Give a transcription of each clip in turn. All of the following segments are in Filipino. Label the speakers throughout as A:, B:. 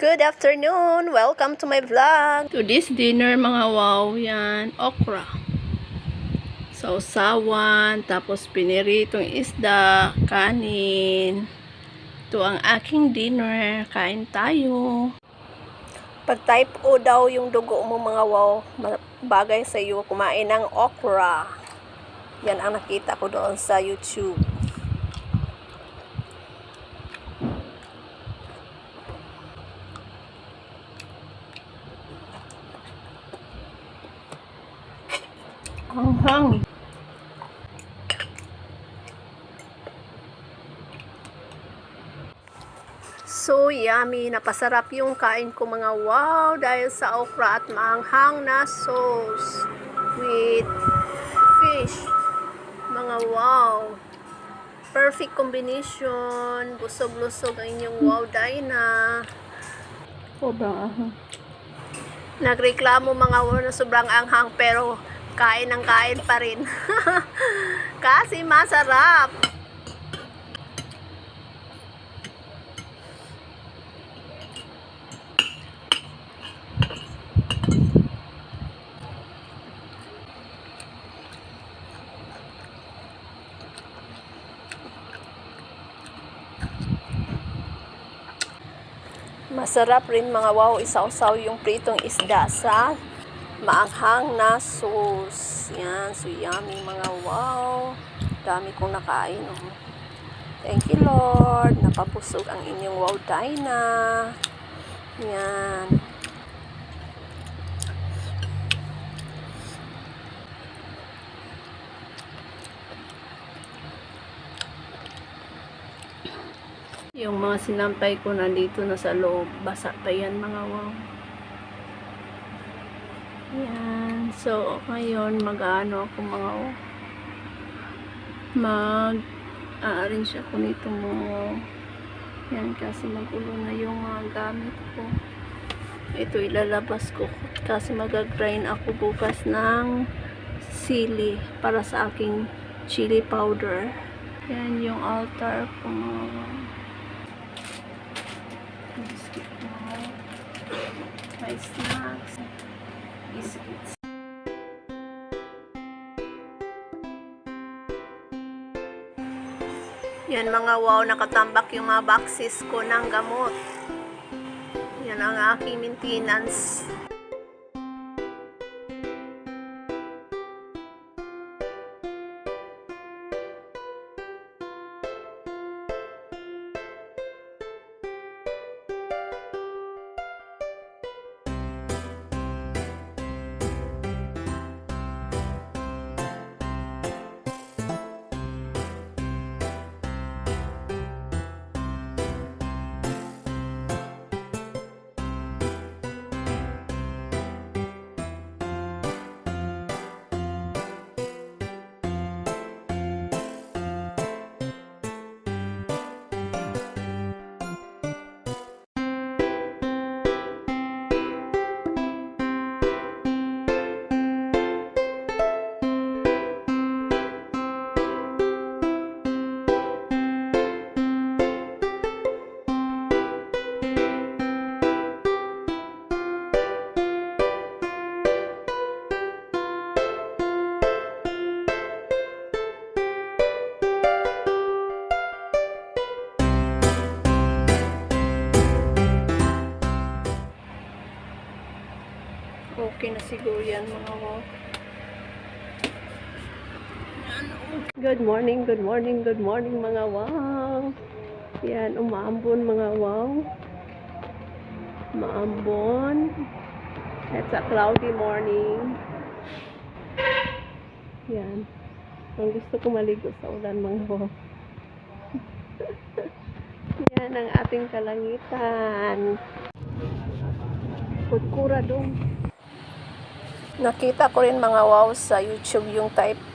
A: Good afternoon! Welcome to my vlog!
B: To this dinner mga wow, yan, okra. Sausawan, tapos piniritong isda, kanin. Ito ang aking dinner. Kain tayo.
A: Pag type O daw yung dugo mo mga wow, bagay sa iyo kumain ng okra. Yan ang nakita ko doon sa YouTube.
B: Hanghang.
A: So yummy! Napasarap yung kain ko mga wow dahil sa okra at maanghang na sauce with fish. Mga wow! Perfect combination. Busog-lusog ang inyong wow Dina.
B: Sobrang ahang.
A: Nagreklamo mga wow na sobrang anghang pero kain ng kain pa rin. Kasi masarap. Masarap rin mga wow, isaw-saw yung pritong isda sa maanghang na sauce. Yan, so yummy mga wow. Dami kong nakain. Oh. Thank you Lord. Napapusog ang inyong wow Dina. Yan.
B: Yung mga sinampay ko nandito na sa loob. Basa pa yan mga wow. Yan. So, ngayon mag-ano ako mga wow. Mag-arrange ako nito mo. Yan kasi magulo na yung mga gamit ko. Ito ilalabas ko kasi mag-grind ako bukas ng sili para sa aking chili powder. Yan yung altar ko mga wow. Biscuit mo. May snacks. Biscuits.
A: Yan mga wow, nakatambak yung mga boxes ko ng gamot. Yan ang aking maintenance.
B: Okay na siguro yan mga wow. Good morning mga wow. Yan, umaambon mga wow. Maambon. It's a cloudy morning. Yan. Ang gusto ko maligo sa ulan mga wow. Yan ang ating kalangitan. Kudkura dong.
A: Nakita ko rin mga wow sa YouTube yung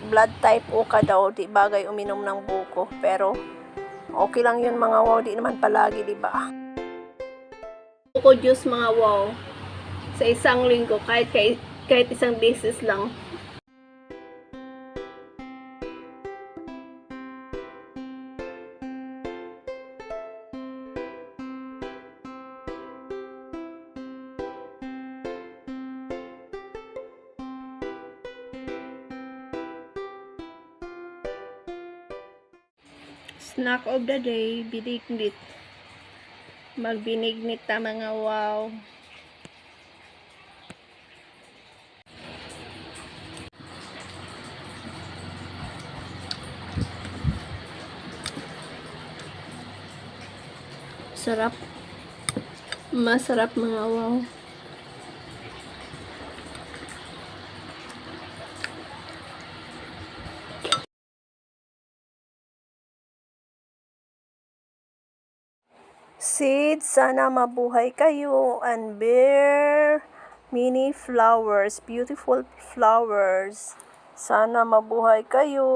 A: blood type O ka daw, di bagay uminom ng buko. Pero okay lang yun mga wow, di naman palagi, di ba?
B: Buko juice mga wow. Sa isang linggo, kahit isang beses lang.
A: Snack of the day, binignit. Magbinignit ta mga wow. Sarap. Masarap mga wow. Seeds, sana mabuhay kayo and bear mini flowers, beautiful flowers. Sana mabuhay kayo.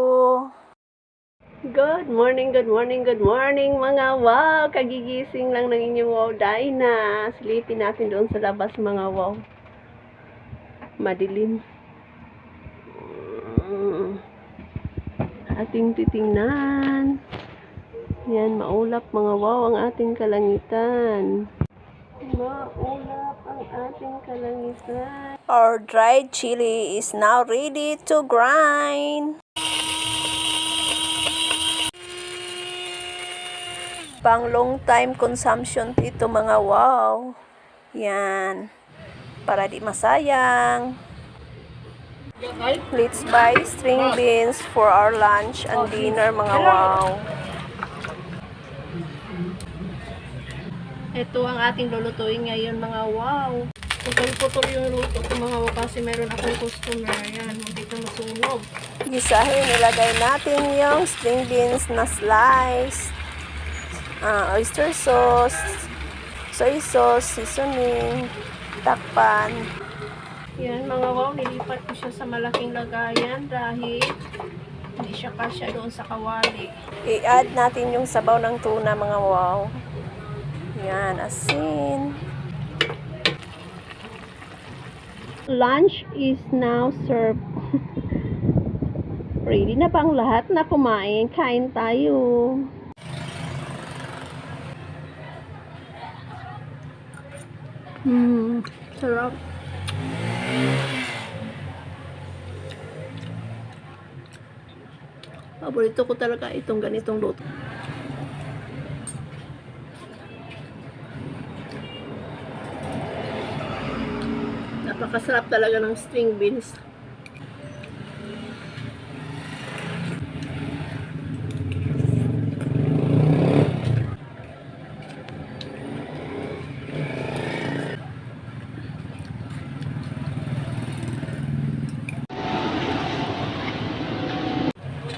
A: Good morning, good morning, good morning mga wow. Kagigising lang ng inyong wow Dina. Silipin natin doon sa labas mga wow. Madilim. Ating titingnan. Yan, maulap mga wow ang ating kalangitan. Maulap ang ating kalangitan. Our dried chili is now ready to grind. Pang long time consumption ito mga wow. Yan. Para di masayang. Let's buy string beans for our lunch and dinner mga wow. Ito ang ating lulutuin ngayon mga wow. Putol-putol yung luto ko mga wow kasi meron akong customer. Yan, hindi ito masunog. Gisahin, nilagay natin yung string beans na slice. Oyster sauce, soy sauce, seasoning, takpan. Yan mga wow, nilipat ko siya sa malaking lagayan dahil hindi siya kasya doon sa kawali. I-add natin yung sabaw ng tuna mga wow. Yan, asin. Lunch is now served. Ready na pang lahat na kumain. Kain tayo. Sarap. Paborito ko talaga itong ganitong luto. Napakasarap talaga ng string beans.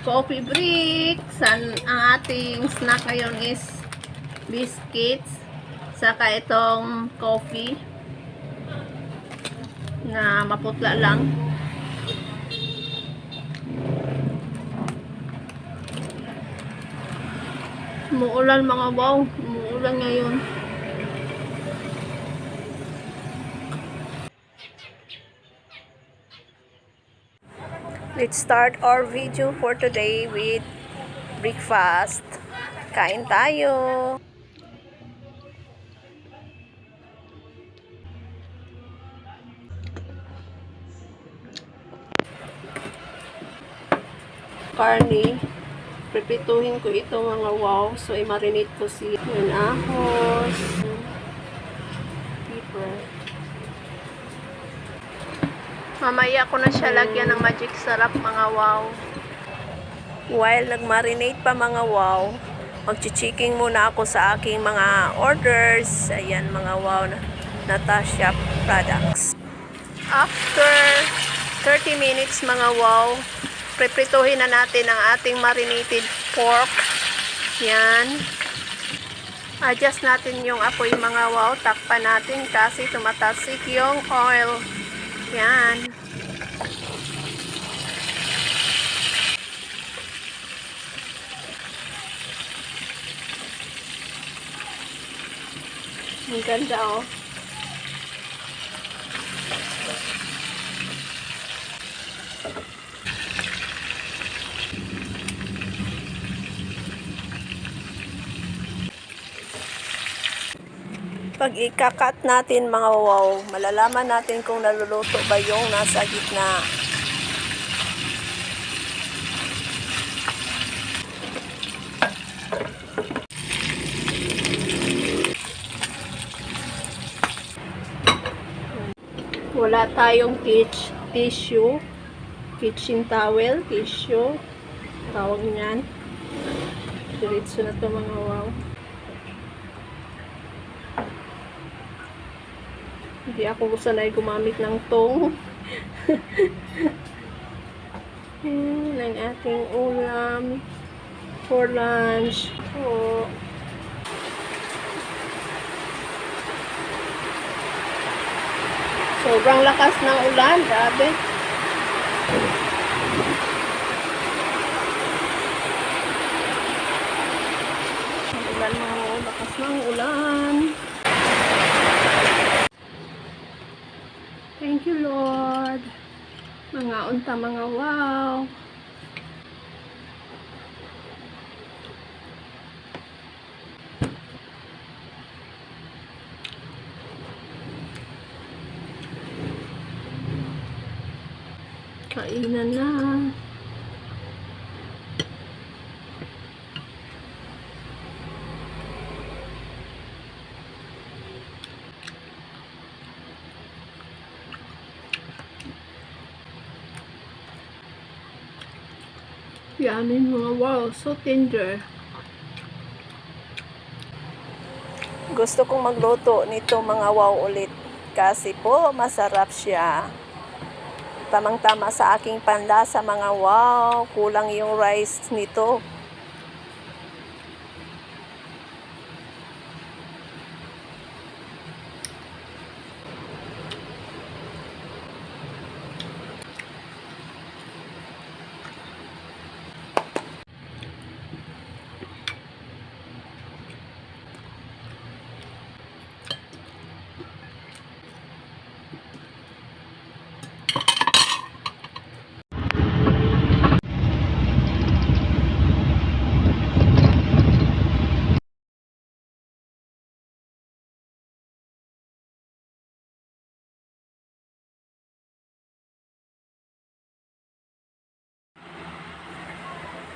A: Coffee break. Ang ating snack ngayon is biscuits. Saka itong coffee na maputla lang. Umuulan mga wow. Umuulan ngayon. Let's start our video for today with breakfast. Kain tayo. Karne. Prepituhin ko ito mga wow. So, i-marinate ko siya. Yan, ahos. Pepper. Mamaya ko na siya lagyan ng magic sarap mga wow. While nag-marinate pa mga wow, mag-checking muna ako sa aking mga orders. Ayan mga wow, Natasha products. After 30 minutes mga wow, preprituhin na natin ang ating marinated pork. Yan. Adjust natin yung apoy mga wow. Takpan natin kasi tumatasik yung oil. Yan. Ang ganda oh. Pag ikakat natin mga wow, malalaman natin kung naluluto ba yung nasa gitna. Wala tayong tissue. Kitchen towel, tissue. Tawag niyan. Diretso na to mga wow. Hindi ako sanay gumamit ng tong. Yan ang ating ulam for lunch. So, sobrang lakas ng ulan, grabe. Ulan mga wow, lakas ng ulan. Thank you, Lord. Mga unta, mga wow. Kainan na. Yamin mga wow, so tender. Gusto kong magluto nito mga wow ulit kasi po masarap siya. Tamang-tama sa aking panlasa mga wow, kulang yung rice nito.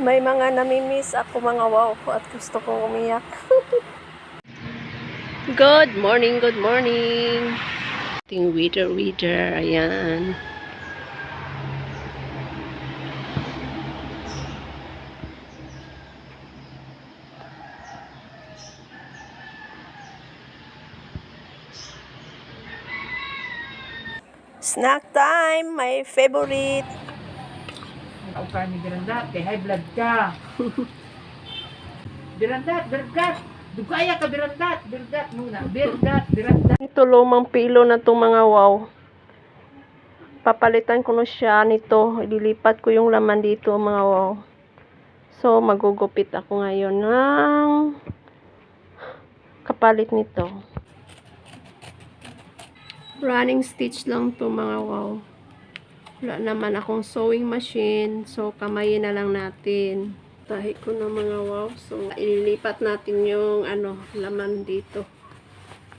A: May mga namimiss ako mga wow at gusto kong umiyak. Good morning, good morning. Ting waiter, ayan. Snack time, my favorite.
C: Ako ka ni Birandat, kay high blood ka. Birandat. Dugaya ka Birandat muna. Birandat.
A: Ito lumang pilo na itong mga wow. Papalitan ko na siya nito. Ililipat ko yung laman dito mga wow. So magugupit ako ngayon ng kapalit nito. Running stitch lang to mga wow. Wala naman akong sewing machine. So kamayin na lang natin. Tahi ko na mga wow. So ililipat natin yung laman dito.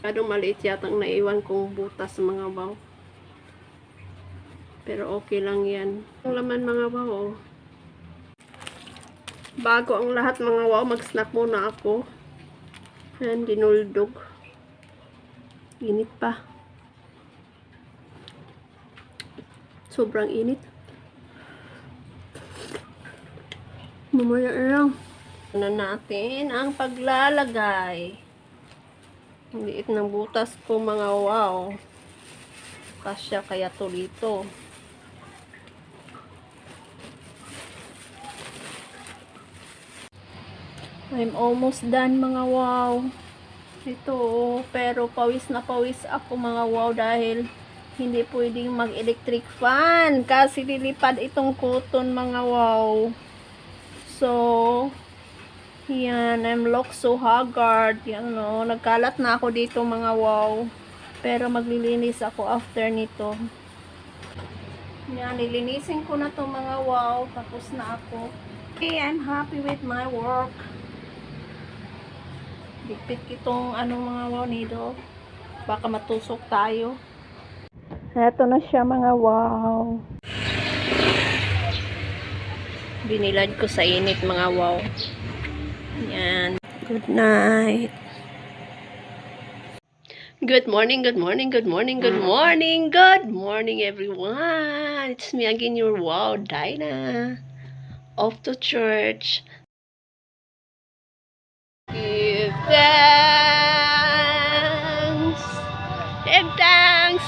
A: Kadong maliit yatang naiwan kong butas mga wow. Pero okay lang yan. Ang laman mga wow. Oh. Bago ang lahat mga wow, mag-snack muna ako. Ayan, dinuldog. Init pa. Sobrang init. Mamaya lang. Na natin ang paglalagay. Ang liit ng butas po mga wow. Kasya kaya to dito. I'm almost done mga wow. Ito pero pawis na pawis ako mga wow dahil hindi pwedeng mag-electric fan kasi lilipad itong cotton mga wow. So, yan, I'm look so haggard. Yan, no? Nagkalat na ako dito mga wow. Pero maglilinis ako after nito. Yan, nilinisin ko na to mga wow. Tapos na ako. Okay, I'm happy with my work. Dipit kitong mga wow nito. Baka matusok tayo. Eto na siya mga wow. Binilad ko sa init mga wow. Yan. Good night. Good morning, good morning, good morning, good morning, good morning, everyone. It's me again, your wow, Dinah. Off to church. Give thanks. Give thanks.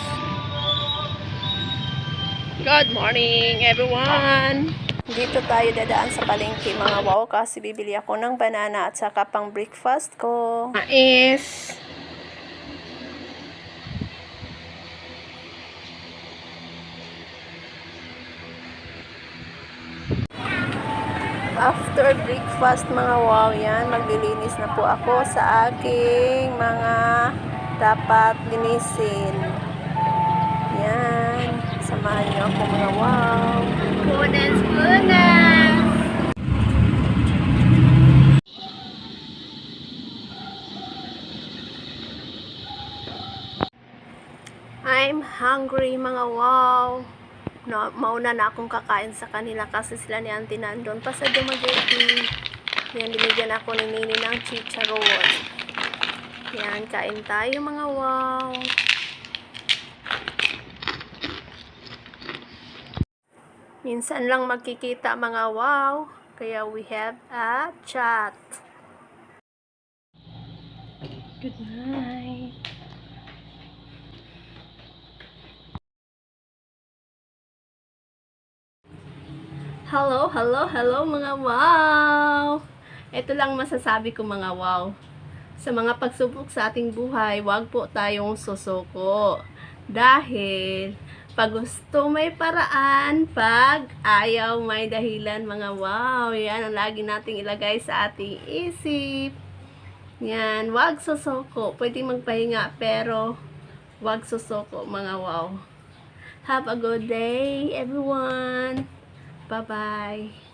A: Good morning, everyone. Dito tayo dadaan sa palengke, mga wow, kasi bibili ako ng banana at saka pang breakfast ko. Is after breakfast, mga wow, yan, maglilinis na po ako sa aking mga dapat linisin. Yan, samahan niyo ako, mga wow. Punas, punas! I'm hungry, mga wow. Mauna na akong kakain sa kanila kasi sila ni Auntie nandun pa sa Dumaguete. Yan, binigyan ako ni Nini ng chicharon. Yan, kain tayo, mga wow. Minsan lang magkikita, mga wow. Kaya we have a chat. Good night. Hello, hello, hello, mga wow. Ito lang masasabi ko, mga wow. Sa mga pagsubok sa ating buhay, wag po tayong susuko. Dahil pag gusto may paraan, pag ayaw may dahilan, mga wow. Yan ang lagi nating ilagay sa ating isip. Yan, wag susuko. Pwede magpahinga pero wag susuko, mga wow. Have a good day, everyone. Bye-bye.